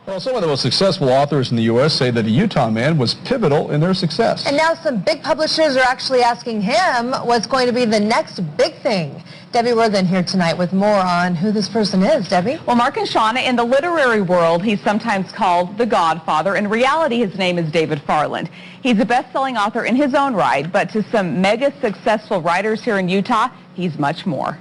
Well, some of the most successful authors in the U.S. say that a Utah man was pivotal in their success. And now some big publishers are actually asking him what's going to be the next big thing. Debbie Worthen here tonight with more on who this person is. Debbie? Well, Mark and Shauna, in the literary world, he's sometimes called the Godfather. In reality, his name is David Farland. He's a best-selling author in his own right, but to some mega successful writers here in Utah, he's much more.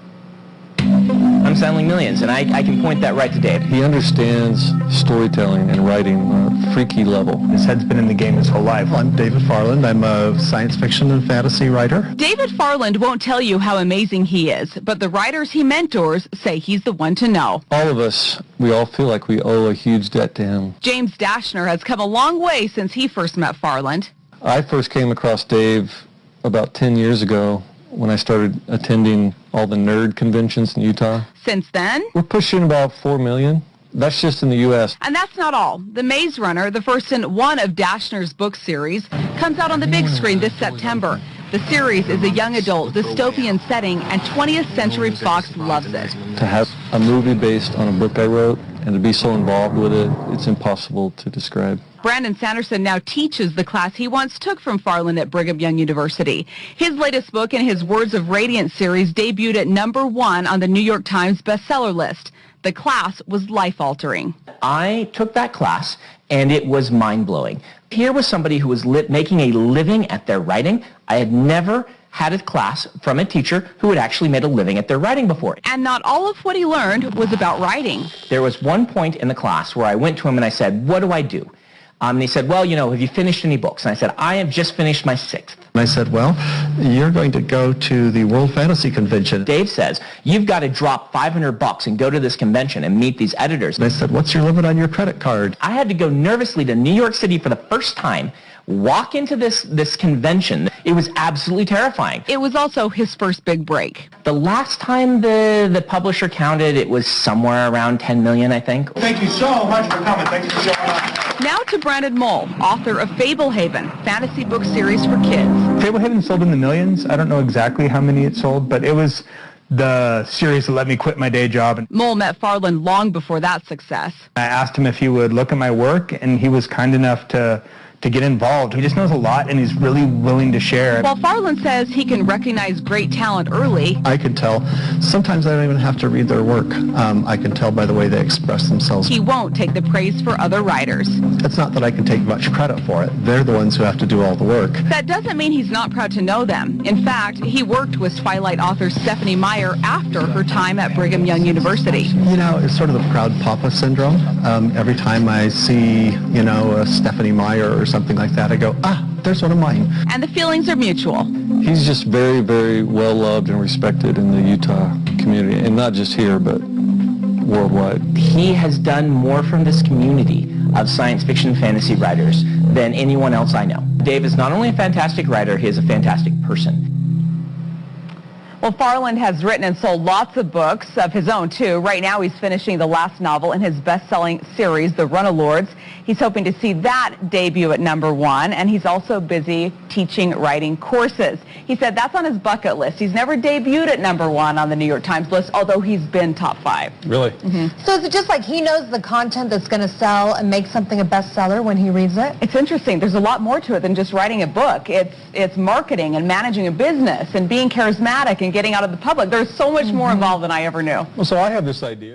I'm selling millions, and I can point that right to Dave. He understands storytelling and writing on a freaky level. His head's been in the game his whole life. I'm David Farland. I'm a science fiction and fantasy writer. David Farland won't tell you how amazing he is, but the writers he mentors say he's the one to know. All of us, we all feel like we owe a huge debt to him. James Dashner has come a long way since he first met Farland. I first came across Dave about 10 years ago when I started attending all the nerd conventions in Utah. Since then, we're pushing about 4 million. That's just in the U.S. And that's not all. The Maze Runner, the first in one of Dashner's book series, comes out on the big screen this September. The series is a young adult dystopian setting, and 20th Century Fox loves it. To have a movie based on a book I wrote and to be so involved with it, it's impossible to describe. Brandon Sanderson now teaches the class he once took from Farland at Brigham Young University. His latest book in his Words of Radiance series debuted at #1 on the New York Times bestseller list. The class was life-altering. I took that class, and it was mind-blowing. Here was somebody who was making a living at their writing. I had never had a class from a teacher who had actually made a living at their writing before. And not all of what he learned was about writing. There was one point in the class where I went to him and I said, "What do I do?" And he said, "Well, you know, have you finished any books?" And I said, "I have just finished my 6th. And I said, "Well, you're going to go to the World Fantasy Convention." Dave says, "You've got to drop $500 and go to this convention and meet these editors." And I said, "What's your limit on your credit card?" I had to go nervously to New York City for the first time, walk into this convention. It was absolutely terrifying. It was also his first big break. The last time the publisher counted, it was somewhere around 10 million, I think. Thank you so much for coming. Thank you for showing up. Now to Brandon Mull, author of Fablehaven, fantasy book series for kids. Fablehaven sold in the millions. I don't know exactly how many it sold, but it was the series that let me quit my day job. Mull met Farland long before that success. I asked him if he would look at my work, and he was kind enough to get involved. He just knows a lot, and he's really willing to share. While Farland says he can recognize great talent early, I can tell. Sometimes I don't even have to read their work. I can tell by the way they express themselves. he won't take the praise for other writers. It's not that I can take much credit for it. They're the ones who have to do all the work. That doesn't mean he's not proud to know them. In fact, he worked with Twilight author Stephenie Meyer after her time at Brigham Young University. You know, it's sort of the proud papa syndrome. Every time I see, you know, a Stephenie Meyer or something like that, I go, there's one of mine. And the feelings are mutual. He's just very, very well loved and respected in the Utah community, and not just here, but worldwide. He has done more from this community of science fiction and fantasy writers than anyone else I know. Dave is not only a fantastic writer, he is a fantastic person. Well, Farland has written and sold lots of books of his own, too. Right now, he's finishing the last novel in his best-selling series, The Runalords. He's hoping to see that debut at #1, and he's also busy teaching writing courses. He said that's on his bucket list. He's never debuted at #1 on the New York Times list, although he's been top 5. Really? So is it just like he knows the content that's going to sell and make something a bestseller when he reads it? It's interesting. There's a lot more to it than just writing a book. It's marketing and managing a business and being charismatic and getting out of the public. There's so much more involved than I ever knew. Well, so I have this idea.